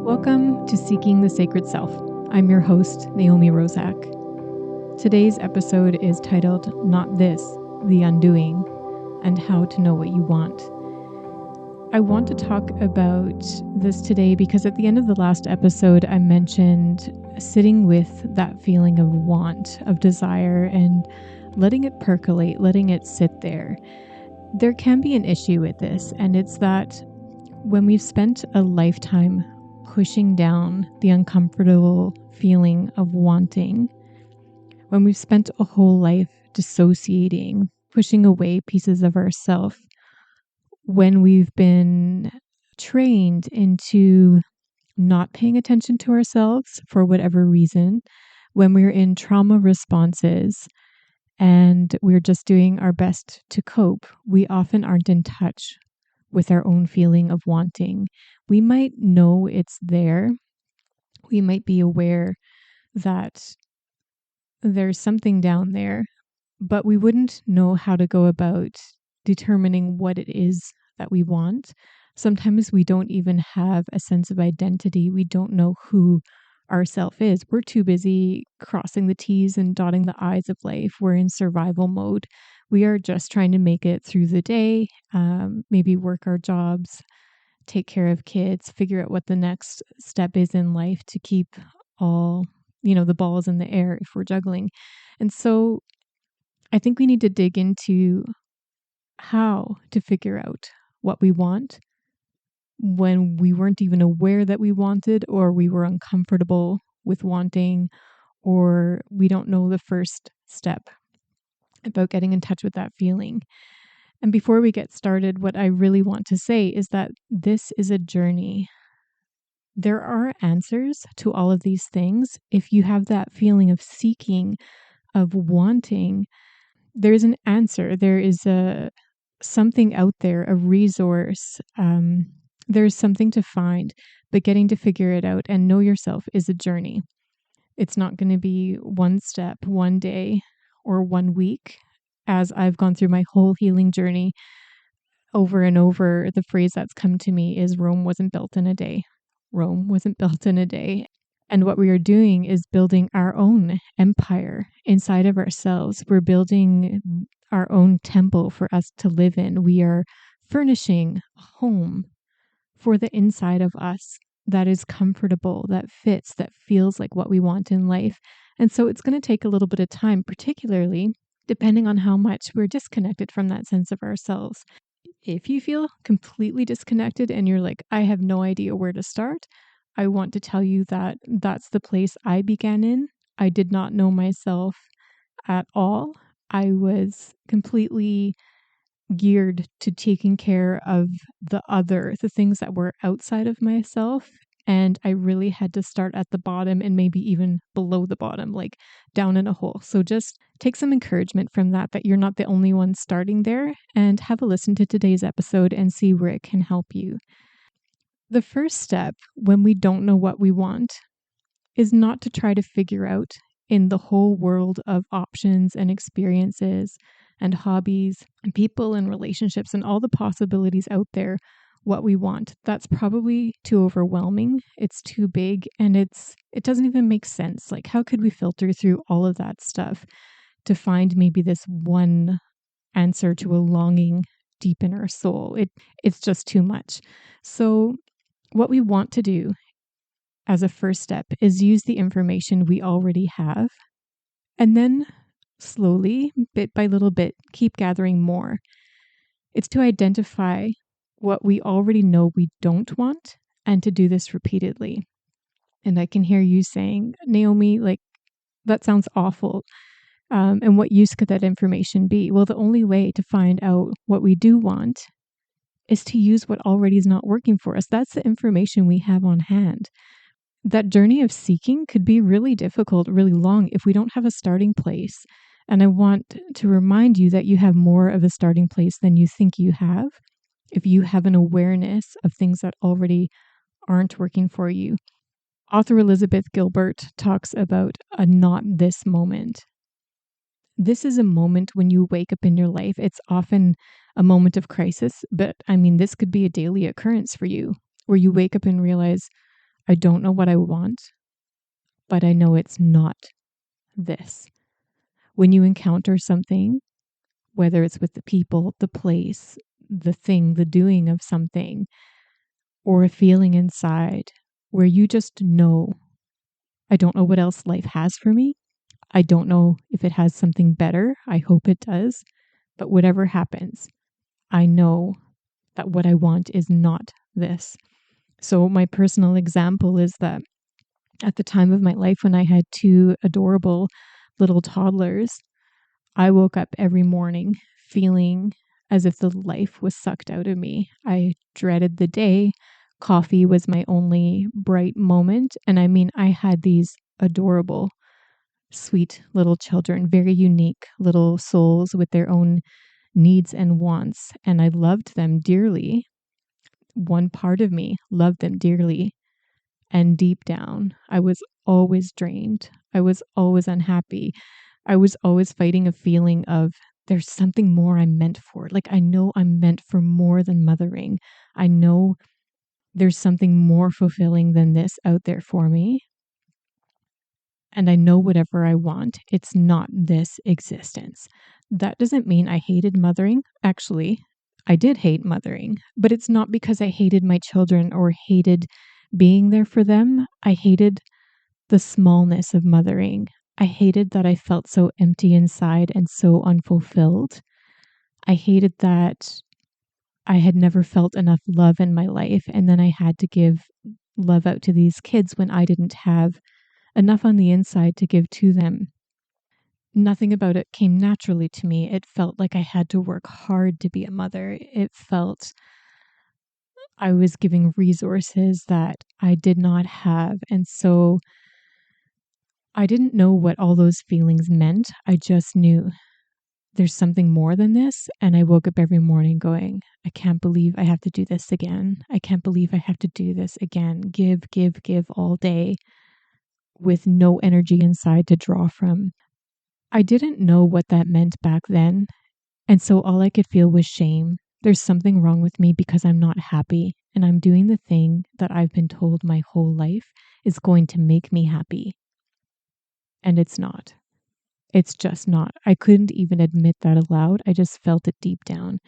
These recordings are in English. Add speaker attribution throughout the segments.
Speaker 1: Welcome to Seeking the Sacred Self. I'm your host, Naomi Rozak. Today's episode is titled Not This, The Undoing, and How to Know What You Want. I want to talk about this today because at the end of the last episode, I mentioned sitting with that feeling of want, of desire, and letting it percolate, letting it sit there. There can be an issue with this, and it's that when we've spent a lifetime pushing down the uncomfortable feeling of wanting, when we've spent a whole life dissociating, pushing away pieces of ourselves, when we've been trained into not paying attention to ourselves for whatever reason, when we're in trauma responses and we're just doing our best to cope, we often aren't in touch with our own feeling of wanting. We might know it's there. We might be aware that there's something down there, but we wouldn't know how to go about determining what it is that we want. Sometimes we don't even have a sense of identity. We don't know who ourself is. We're too busy crossing the T's and dotting the I's of life. We're in survival mode. We are just trying to make it through the day, maybe work our jobs, take care of kids, figure out what the next step is in life to keep all, the balls in the air if we're juggling. And so I think we need to dig into how to figure out what we want when we weren't even aware that we wanted, or we were uncomfortable with wanting, or we don't know the first step about getting in touch with that feeling. And before we get started, what I really want to say is that this is a journey. There are answers to all of these things. If you have that feeling of seeking, of wanting, there's an answer. There is something out there, a resource. There's something to find, but getting to figure it out and know yourself is a journey. It's not going to be one step, one day, or 1 week. As I've gone through my whole healing journey, over and over, the phrase that's come to me is Rome wasn't built in a day. Rome wasn't built in a day. And what we are doing is building our own empire inside of ourselves. We're building our own temple for us to live in. We are furnishing a home for the inside of us that is comfortable, that fits, that feels like what we want in life. And so it's going to take a little bit of time, particularly depending on how much we're disconnected from that sense of ourselves. If you feel completely disconnected and you're like, I have no idea where to start, I want to tell you that that's the place I began in. I did not know myself at all. I was completely geared to taking care of the things that were outside of myself. And I really had to start at the bottom and maybe even below the bottom, like down in a hole. So just take some encouragement from that you're not the only one starting there, and have a listen to today's episode and see where it can help you. The first step when we don't know what we want is not to try to figure out in the whole world of options and experiences and hobbies and people and relationships and all the possibilities out there what we want. That's probably too overwhelming. It's too big, and it doesn't even make sense. Like, how could we filter through all of that stuff to find maybe this one answer to a longing deep in our soul? It's just too much. So what we want to do as a first step is use the information we already have, and then slowly, bit by little bit, keep gathering more. It's to identify what we already know we don't want, and to do this repeatedly. And I can hear you saying, Naomi, like, that sounds awful. And what use could that information be? Well, the only way to find out what we do want is to use what already is not working for us. That's the information we have on hand. That journey of seeking could be really difficult, really long if we don't have a starting place. And I want to remind you that you have more of a starting place than you think you have, if you have an awareness of things that already aren't working for you. Author Elizabeth Gilbert talks about a not this moment. This is a moment when you wake up in your life. It's often a moment of crisis, but this could be a daily occurrence for you, where you wake up and realize, I don't know what I want, but I know it's not this. When you encounter something, whether it's with the people, the place, the thing, the doing of something, or a feeling inside where you just know, I don't know what else life has for me. I don't know if it has something better. I hope it does. But whatever happens, I know that what I want is not this. So my personal example is that at the time of my life when I had two adorable little toddlers, I woke up every morning feeling as if the life was sucked out of me. I dreaded the day. Coffee was my only bright moment. And I mean, I had these adorable, sweet little children, very unique little souls with their own needs and wants. And I loved them dearly. One part of me loved them dearly. And deep down, I was always drained. I was always unhappy. I was always fighting a feeling of there's something more I'm meant for. Like, I know I'm meant for more than mothering. I know there's something more fulfilling than this out there for me. And I know whatever I want, it's not this existence. That doesn't mean I hated mothering. Actually, I did hate mothering, but it's not because I hated my children or hated being there for them. I hated the smallness of mothering. I hated that I felt so empty inside and so unfulfilled. I hated that I had never felt enough love in my life, and then I had to give love out to these kids when I didn't have enough on the inside to give to them. Nothing about it came naturally to me. It felt like I had to work hard to be a mother. It felt I was giving resources that I did not have. And so I didn't know what all those feelings meant. I just knew there's something more than this. And I woke up every morning going, I can't believe I have to do this again. I can't believe I have to do this again. Give, give, give all day with no energy inside to draw from. I didn't know what that meant back then. And so all I could feel was shame. There's something wrong with me because I'm not happy. And I'm doing the thing that I've been told my whole life is going to make me happy. And it's not. It's just not. I couldn't even admit that aloud. I just felt it deep down.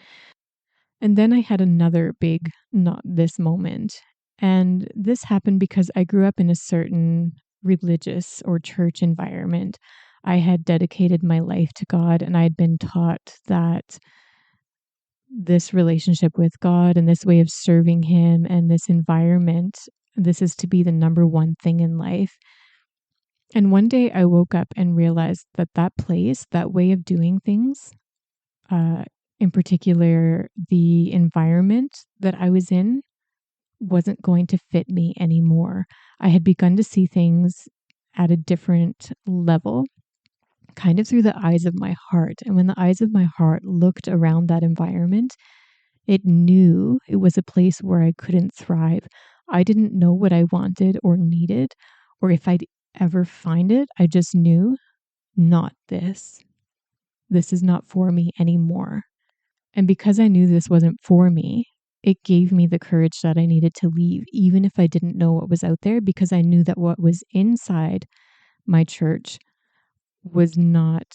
Speaker 1: And then I had another big not this moment. And this happened because I grew up in a certain religious or church environment. I had dedicated my life to God, and I had been taught that this relationship with God and this way of serving Him and this environment, this is to be the number one thing in life. And one day I woke up and realized that that place, that way of doing things, in particular, the environment that I was in, wasn't going to fit me anymore. I had begun to see things at a different level, kind of through the eyes of my heart. And when the eyes of my heart looked around that environment, it knew it was a place where I couldn't thrive. I didn't know what I wanted or needed, or if I'd ever find it. I just knew, not this. This is not for me anymore. And because I knew this wasn't for me, it gave me the courage that I needed to leave, even if I didn't know what was out there, because I knew that what was inside my church was not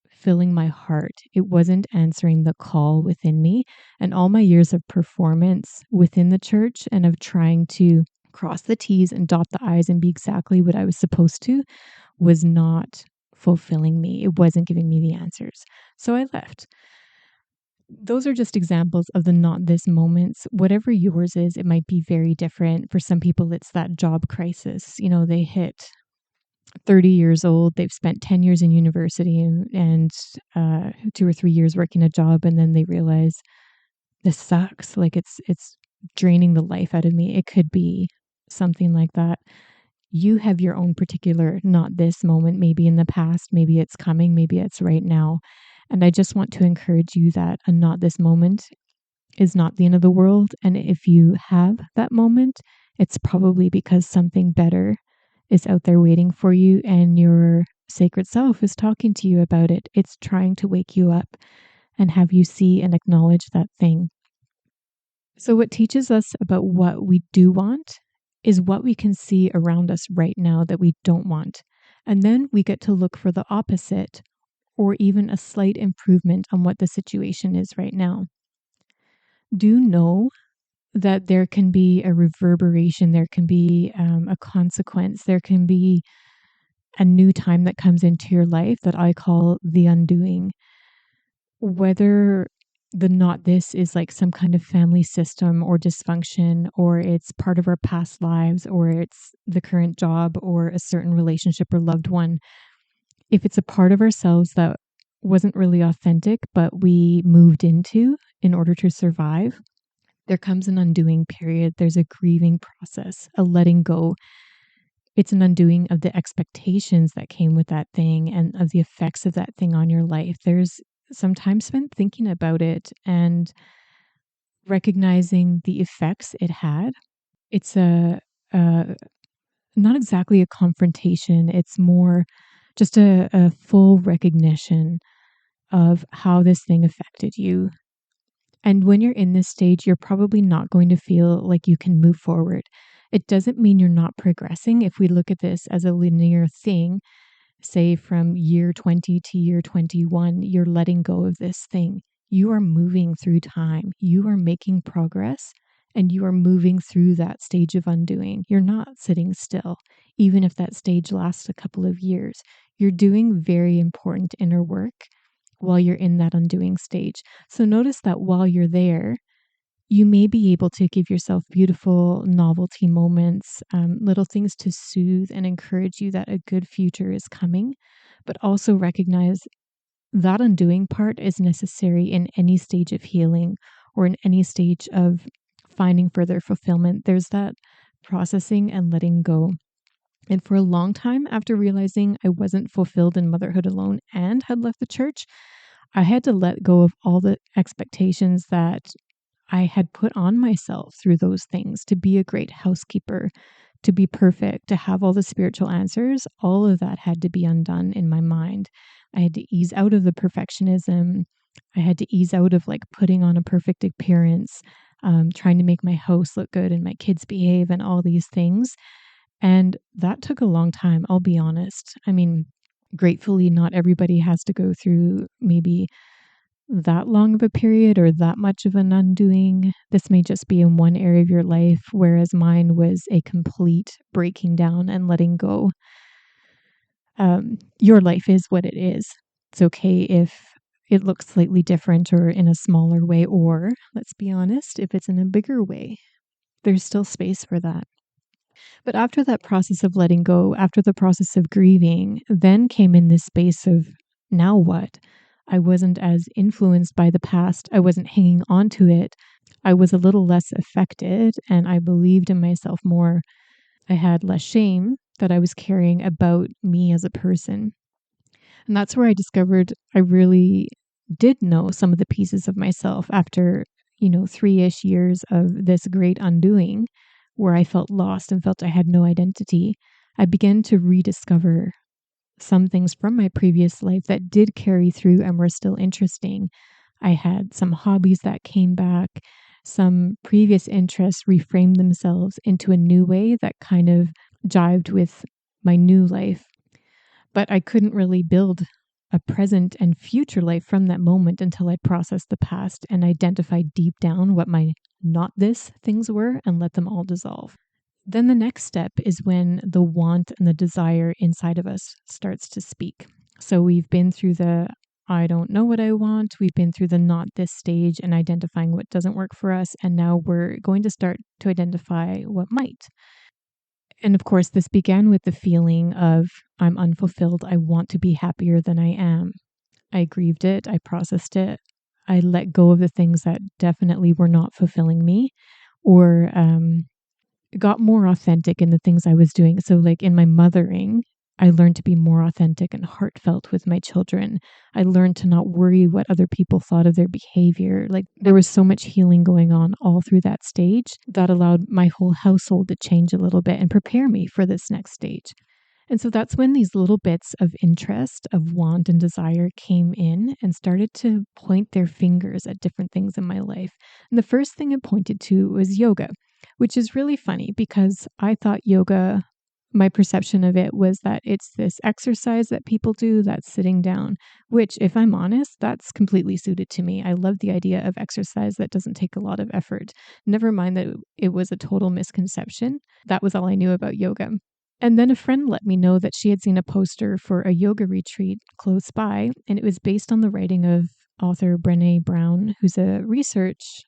Speaker 1: filling my heart. It wasn't answering the call within me. And all my years of performance within the church and of trying to cross the T's and dot the I's and be exactly what I was supposed to was not fulfilling me. It wasn't giving me the answers. So I left. Those are just examples of the not this moments. Whatever yours is, it might be very different. For some people, it's that job crisis. You know, they hit 30 years old, they've spent 10 years in university and 2 or 3 years working a job, and then they realize this sucks. Like it's draining the life out of me. It could be something like that. You have your own particular not this moment, maybe in the past, maybe it's coming, maybe it's right now. And I just want to encourage you that a not this moment is not the end of the world. And if you have that moment, it's probably because something better is out there waiting for you and your sacred self is talking to you about it. It's trying to wake you up and have you see and acknowledge that thing. So what teaches us about what we do want is what we can see around us right now that we don't want. And then we get to look for the opposite or even a slight improvement on what the situation is right now. Do know that there can be a reverberation, there can be a consequence, there can be a new time that comes into your life that I call the undoing. Whether the not this is like some kind of family system or dysfunction, or it's part of our past lives, or it's the current job or a certain relationship or loved one. If it's a part of ourselves that wasn't really authentic, but we moved into in order to survive, there comes an undoing period. There's a grieving process, a letting go. It's an undoing of the expectations that came with that thing and of the effects of that thing on your life. There's some time spent thinking about it and recognizing the effects it had. It's a not exactly a confrontation. It's more just a full recognition of how this thing affected you. And when you're in this stage, you're probably not going to feel like you can move forward. It doesn't mean you're not progressing. If we look at this as a linear thing, say from year 20 to year 21, you're letting go of this thing. You are moving through time. You are making progress and you are moving through that stage of undoing. You're not sitting still, even if that stage lasts a couple of years. You're doing very important inner work while you're in that undoing stage. So notice that while you're there, you may be able to give yourself beautiful novelty moments, little things to soothe and encourage you that a good future is coming, but also recognize that undoing part is necessary in any stage of healing or in any stage of finding further fulfillment. There's that processing and letting go. And for a long time, after realizing I wasn't fulfilled in motherhood alone and had left the church, I had to let go of all the expectations that I had put on myself through those things to be a great housekeeper, to be perfect, to have all the spiritual answers. All of that had to be undone in my mind. I had to ease out of the perfectionism. I had to ease out of like putting on a perfect appearance, trying to make my house look good and my kids behave and all these things. And that took a long time, I'll be honest. I mean, gratefully, not everybody has to go through maybe that long of a period or that much of an undoing. This may just be in one area of your life, whereas mine was a complete breaking down and letting go. Your life is what it is. It's okay if it looks slightly different or in a smaller way, or let's be honest, if it's in a bigger way, there's still space for that. But after that process of letting go, after the process of grieving, then came in this space of now what? I wasn't as influenced by the past. I wasn't hanging on to it. I was a little less affected and I believed in myself more. I had less shame that I was carrying about me as a person. And that's where I discovered I really did know some of the pieces of myself after, 3-ish years of this great undoing where I felt lost and felt I had no identity. I began to rediscover some things from my previous life that did carry through and were still interesting. I had some hobbies that came back, some previous interests reframed themselves into a new way that kind of jived with my new life. But I couldn't really build a present and future life from that moment until I processed the past and identified deep down what my not this things were and let them all dissolve. Then the next step is when the want and the desire inside of us starts to speak. So we've been through the I don't know what I want. We've been through the not this stage and identifying what doesn't work for us. And now we're going to start to identify what might. And of course, this began with the feeling of I'm unfulfilled. I want to be happier than I am. I grieved it. I processed it. I let go of the things that definitely were not fulfilling me or got more authentic in the things I was doing. So like in my mothering, I learned to be more authentic and heartfelt with my children. I learned to not worry what other people thought of their behavior. Like there was so much healing going on all through that stage that allowed my whole household to change a little bit and prepare me for this next stage. And so that's when these little bits of interest, of want and desire came in and started to point their fingers at different things in my life. And the first thing it pointed to was yoga. which is really funny because I thought yoga, my perception of it was that it's this exercise that people do that's sitting down, which, if I'm honest, that's completely suited to me. I love the idea of exercise that doesn't take a lot of effort. Never mind that it was a total misconception. That was all I knew about yoga. And then a friend let me know that she had seen a poster for a yoga retreat close by, and it was based on the writing of author Brené Brown, who's a research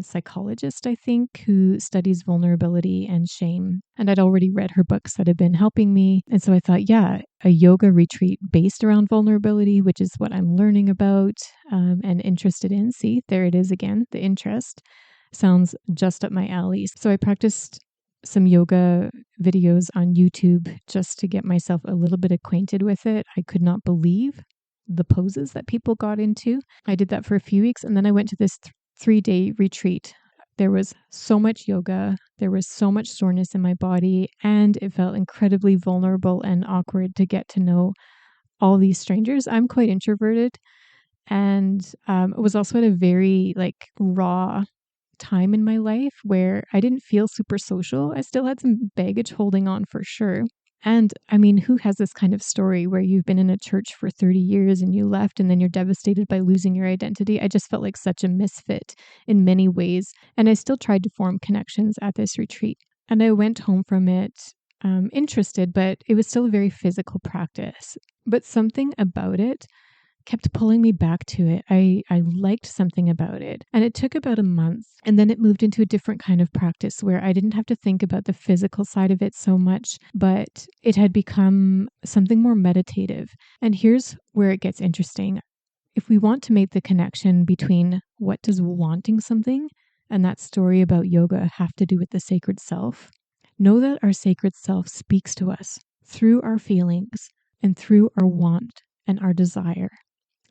Speaker 1: psychologist, I think, who studies vulnerability and shame. And I'd already read her books that had been helping me. And so I thought, yeah, a yoga retreat based around vulnerability, which is what I'm learning about and interested in. See, there it is again, the interest. Sounds just up my alley. So I practiced some yoga videos on YouTube just to get myself a little bit acquainted with it. I could not believe the poses that people got into. I did that for a few weeks, and then I went to this 3-day retreat. There was so much yoga, there was so much soreness in my body, and it felt incredibly vulnerable and awkward to get to know all these strangers. I'm quite introverted, and it was also at a very raw time in my life where I didn't feel super social. I still had some baggage holding on for sure. And I mean, who has this kind of story where you've been in a church for 30 years and you left and then you're devastated by losing your identity? I just felt like such a misfit in many ways. And I still tried to form connections at this retreat. And I went home from it interested, but it was still a very physical practice. But something about it kept pulling me back to it. I liked something about it. And it took about a month. And then it moved into a different kind of practice where I didn't have to think about the physical side of it so much, but it had become something more meditative. And here's where it gets interesting. If we want to make the connection between what does wanting something and that story about yoga have to do with the sacred self, know that our sacred self speaks to us through our feelings and through our want and our desire.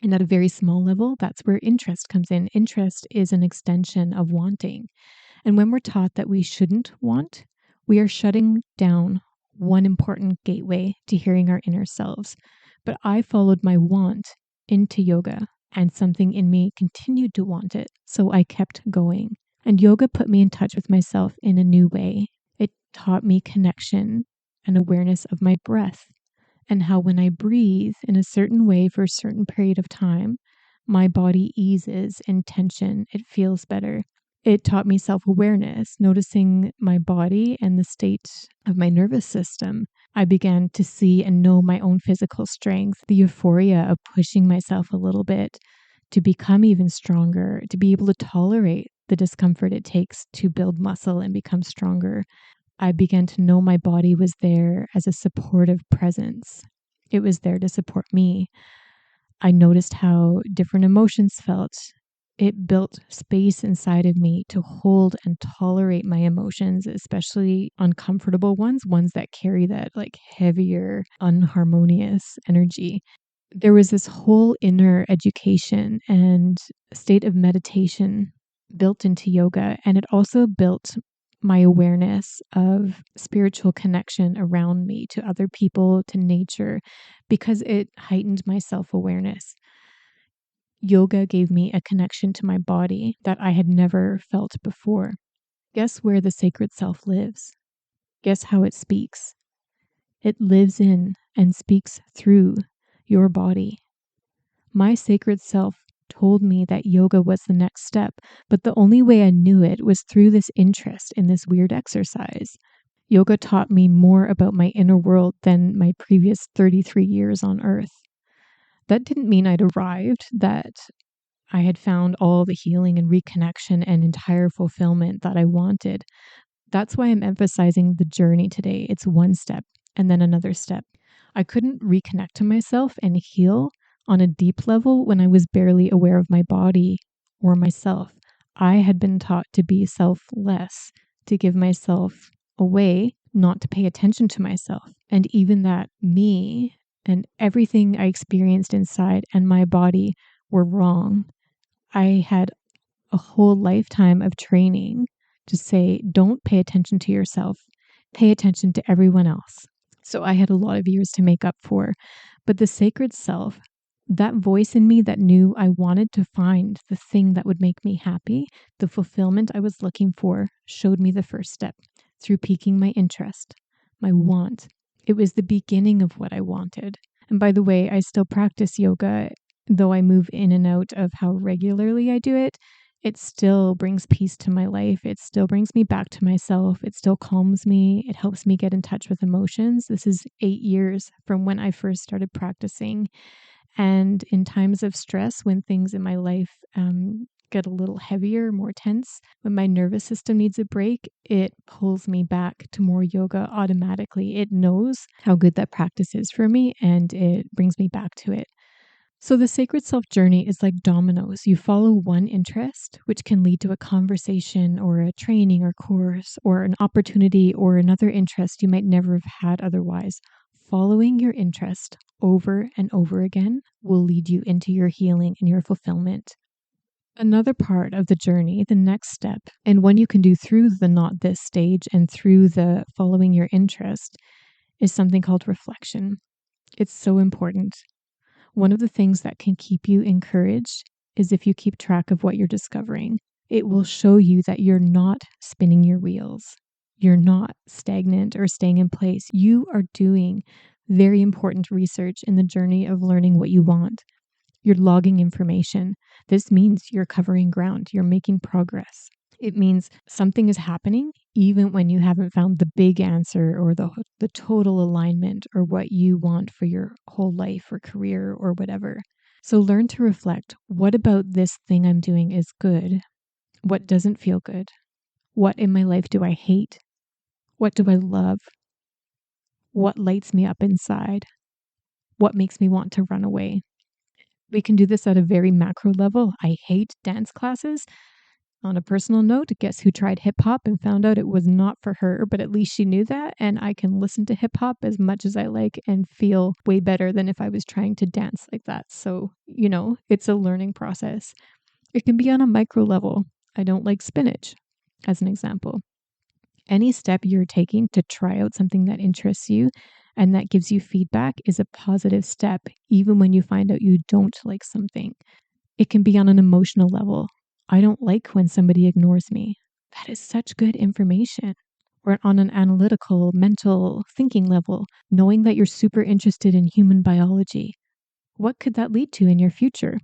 Speaker 1: And at a very small level, that's where interest comes in. Interest is an extension of wanting. And when we're taught that we shouldn't want, we are shutting down one important gateway to hearing our inner selves. But I followed my want into yoga, and something in me continued to want it. So I kept going. And yoga put me in touch with myself in a new way. It taught me connection and awareness of my breath, and how when I breathe in a certain way for a certain period of time, my body eases in tension. It feels better. It taught me self-awareness, noticing my body and the state of my nervous system. I began to see and know my own physical strength, the euphoria of pushing myself a little bit to become even stronger, to be able to tolerate the discomfort it takes to build muscle and become stronger. I began to know my body was there as a supportive presence. It was there to support me. I noticed how different emotions felt. It built space inside of me to hold and tolerate my emotions, especially uncomfortable ones that carry that heavier, unharmonious energy. There was this whole inner education and state of meditation built into yoga, and it also built my awareness of spiritual connection around me, to other people, to nature, because it heightened my self-awareness. Yoga gave me a connection to my body that I had never felt before. Guess where the sacred self lives? Guess how it speaks? It lives in and speaks through your body. My sacred self told me that yoga was the next step, but the only way I knew it was through this interest in this weird exercise. Yoga taught me more about my inner world than my previous 33 years on earth. That didn't mean I'd arrived, that I had found all the healing and reconnection and entire fulfillment that I wanted. That's why I'm emphasizing the journey today. It's one step and then another step. I couldn't reconnect to myself and heal on a deep level when I was barely aware of my body or myself. I had been taught to be selfless, to give myself away, not to pay attention to myself. And even that me and everything I experienced inside and my body were wrong. I had a whole lifetime of training to say, don't pay attention to yourself, pay attention to everyone else. So I had a lot of years to make up for. But the sacred self That voice in me that knew I wanted to find the thing that would make me happy, the fulfillment I was looking for, showed me the first step through piquing my interest, my want. It was the beginning of what I wanted. And by the way, I still practice yoga, though I move in and out of how regularly I do it. It still brings peace to my life. It still brings me back to myself. It still calms me. It helps me get in touch with emotions. This is 8 years from when I first started practicing. And in times of stress, when things in my life get a little heavier, more tense, when my nervous system needs a break, it pulls me back to more yoga automatically. It knows how good that practice is for me, and it brings me back to it. So the sacred self journey is like dominoes. You follow one interest, which can lead to a conversation or a training or course or an opportunity or another interest you might never have had otherwise. Following your interest over and over again will lead you into your healing and your fulfillment. Another part of the journey, the next step, and one you can do through the not this stage and through the following your interest, is something called reflection. It's so important. One of the things that can keep you encouraged is if you keep track of what you're discovering. It will show you that you're not spinning your wheels. You're not stagnant or staying in place. You are doing very important research in the journey of learning what you want. You're logging information. This means you're covering ground. You're making progress. It means something is happening even when you haven't found the big answer or the total alignment or what you want for your whole life or career or whatever. So learn to reflect. What about this thing I'm doing is good? What doesn't feel good? What in my life do I hate? What do I love? What lights me up inside? What makes me want to run away? We can do this at a very macro level. I hate dance classes. On a personal note, guess who tried hip hop and found out it was not for her, but at least she knew that, and I can listen to hip hop as much as I like and feel way better than if I was trying to dance like that. So, it's a learning process. It can be on a micro level. I don't like spinach, as an example. Any step you're taking to try out something that interests you and that gives you feedback is a positive step, even when you find out you don't like something. It can be on an emotional level. I don't like when somebody ignores me. That is such good information. Or on an analytical, mental thinking level, knowing that you're super interested in human biology. What could that lead to in your future?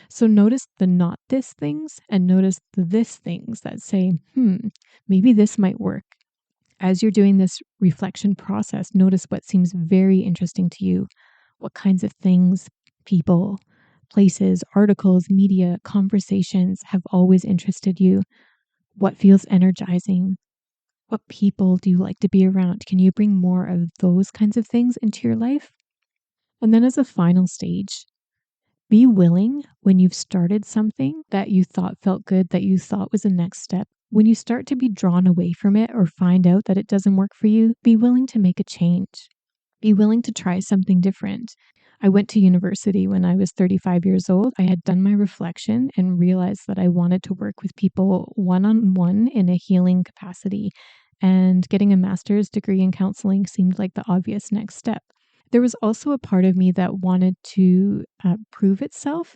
Speaker 1: So notice the not this things and notice the this things that say, maybe this might work. As you're doing this reflection process, notice what seems very interesting to you. What kinds of things, people, places, articles, media, conversations have always interested you? What feels energizing? What people do you like to be around? Can you bring more of those kinds of things into your life? And then as a final stage, be willing when you've started something that you thought felt good, that you thought was the next step. When you start to be drawn away from it or find out that it doesn't work for you, be willing to make a change. Be willing to try something different. I went to university when I was 35 years old. I had done my reflection and realized that I wanted to work with people one-on-one in a healing capacity. And getting a master's degree in counseling seemed like the obvious next step. There was also a part of me that wanted to prove itself.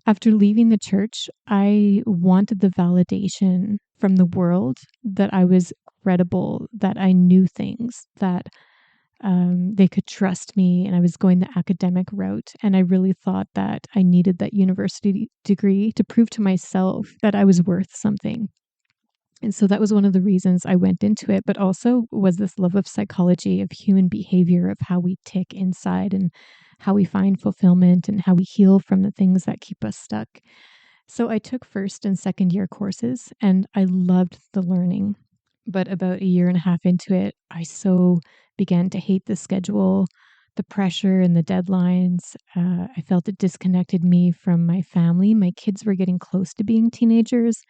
Speaker 1: After leaving the church, I wanted the validation from the world that I was credible, that I knew things, that they could trust me, and I was going the academic route. And I really thought that I needed that university degree to prove to myself that I was worth something. And so that was one of the reasons I went into it, but also was this love of psychology, of human behavior, of how we tick inside and how we find fulfillment and how we heal from the things that keep us stuck. So I took first and second year courses and I loved the learning. But about a year and a half into it, I so began to hate the schedule, the pressure and the deadlines. I felt it disconnected me from my family. My kids were getting close to being teenagers.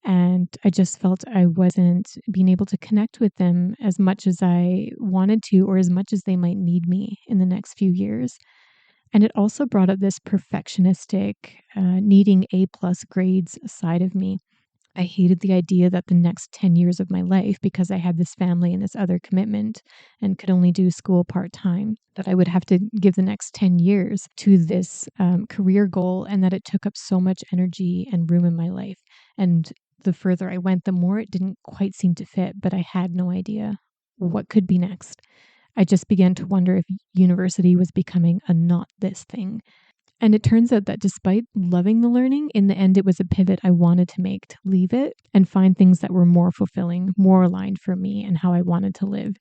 Speaker 1: And I just felt I wasn't being able to connect with them as much as I wanted to, or as much as they might need me in the next few years. And it also brought up this perfectionistic, needing A plus grades side of me. I hated the idea that the next 10 years of my life, because I had this family and this other commitment and could only do school part-time, that I would have to give the next 10 years to this career goal, and that it took up so much energy and room in my life. And the further I went, the more it didn't quite seem to fit, but I had no idea what could be next. I just began to wonder if university was becoming a not this thing. And it turns out that despite loving the learning, in the end, it was a pivot I wanted to make, to leave it and find things that were more fulfilling, more aligned for me and how I wanted to live.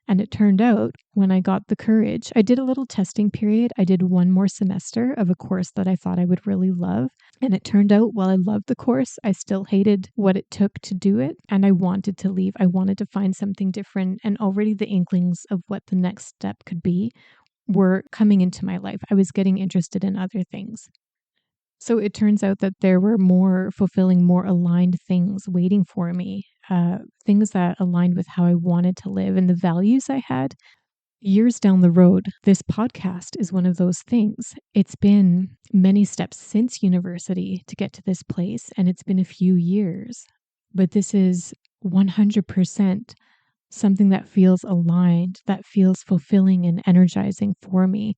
Speaker 1: And it turned out when I got the courage, I did a little testing period. I did one more semester of a course that I thought I would really love. And it turned out while I loved the course, I still hated what it took to do it. And I wanted to leave. I wanted to find something different. And already the inklings of what the next step could be were coming into my life. I was getting interested in other things. So it turns out that there were more fulfilling, more aligned things waiting for me, things that aligned with how I wanted to live and the values I had. Years down the road, this podcast is one of those things. It's been many steps since university to get to this place, and it's been a few years. But this is 100% something that feels aligned, that feels fulfilling and energizing for me.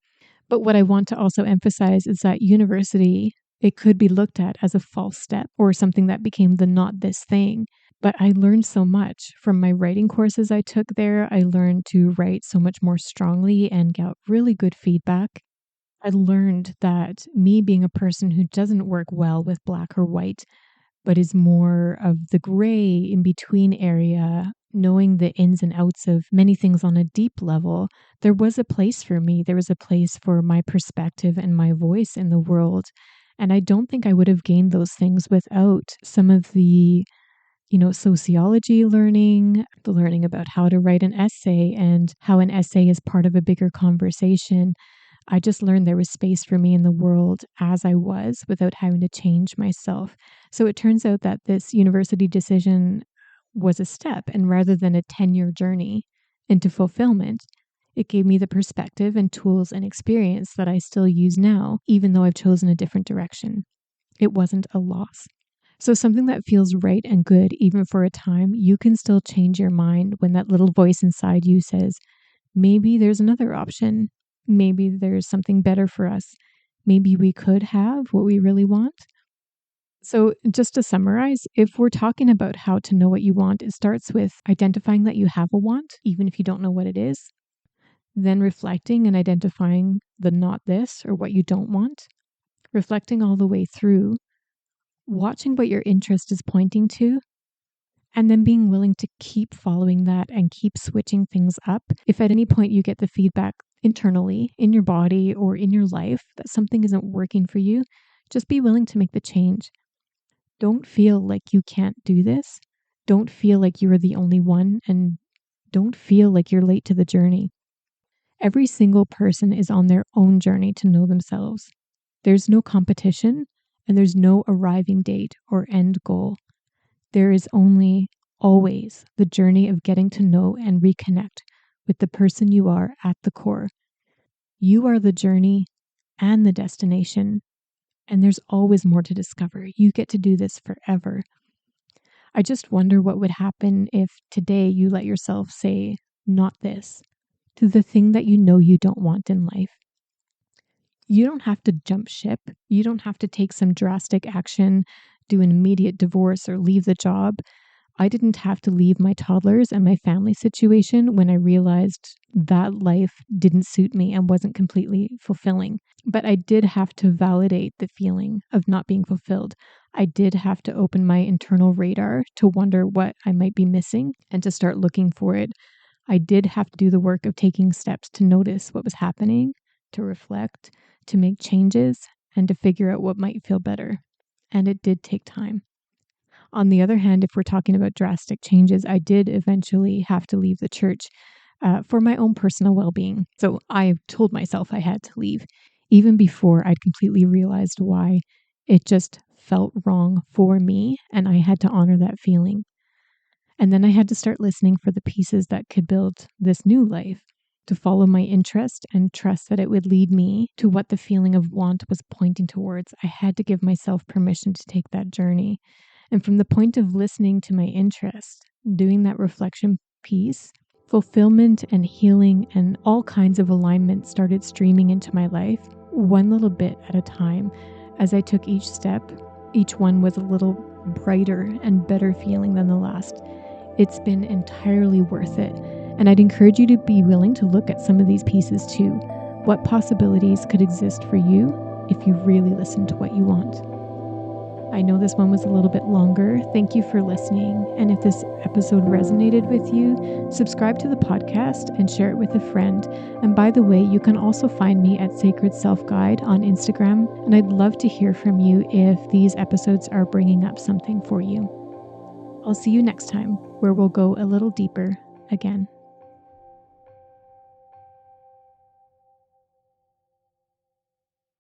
Speaker 1: But what I want to also emphasize is that university, it could be looked at as a false step or something that became the not this thing. But I learned so much from my writing courses I took there. I learned to write so much more strongly and got really good feedback. I learned that me being a person who doesn't work well with black or white, but is more of the gray in between area, knowing the ins and outs of many things on a deep level, there was a place for me. There was a place for my perspective and my voice in the world. And I don't think I would have gained those things without some of the, sociology learning, the learning about how to write an essay and how an essay is part of a bigger conversation. I just learned there was space for me in the world as I was without having to change myself. So it turns out that this university decision was a step, and rather than a 10-year journey into fulfillment, it gave me the perspective and tools and experience that I still use now, even though I've chosen a different direction. It wasn't a loss. So something that feels right and good, even for a time, you can still change your mind when that little voice inside you says, maybe there's another option. Maybe there's something better for us. Maybe we could have what we really want. So just to summarize, if we're talking about how to know what you want, it starts with identifying that you have a want, even if you don't know what it is. Then reflecting and identifying the not this or what you don't want. Reflecting all the way through. Watching what your interest is pointing to. And then being willing to keep following that and keep switching things up. If at any point you get the feedback internally in your body or in your life that something isn't working for you, just be willing to make the change. Don't feel like you can't do this. Don't feel like you're the only one, and don't feel like you're late to the journey. Every single person is on their own journey to know themselves. There's no competition and there's no arriving date or end goal. There is only always the journey of getting to know and reconnect with the person you are at the core. You are the journey and the destination, and there's always more to discover. You get to do this forever. I just wonder what would happen if today you let yourself say, not this, to the thing that you know you don't want in life. You don't have to jump ship. You don't have to take some drastic action, do an immediate divorce, or leave the job. I didn't have to leave my toddlers and my family situation when I realized that life didn't suit me and wasn't completely fulfilling. But I did have to validate the feeling of not being fulfilled. I did have to open my internal radar to wonder what I might be missing and to start looking for it. I did have to do the work of taking steps to notice what was happening, to reflect, to make changes, and to figure out what might feel better. And it did take time. On the other hand, if we're talking about drastic changes, I did eventually have to leave the church for my own personal well-being. So I told myself I had to leave, even before I'd completely realized why. It just felt wrong for me, and I had to honor that feeling. And then I had to start listening for the pieces that could build this new life, to follow my interest and trust that it would lead me to what the feeling of want was pointing towards. I had to give myself permission to take that journey. And from the point of listening to my interest, doing that reflection piece, fulfillment and healing and all kinds of alignment started streaming into my life, one little bit at a time. As I took each step, each one was a little brighter and better feeling than the last. It's been entirely worth it. And I'd encourage you to be willing to look at some of these pieces too. What possibilities could exist for you if you really listen to what you want? I know this one was a little bit longer. Thank you for listening. And if this episode resonated with you, subscribe to the podcast and share it with a friend. And by the way, you can also find me at Sacred Self Guide on Instagram. And I'd love to hear from you if these episodes are bringing up something for you. I'll see you next time, where we'll go a little deeper again.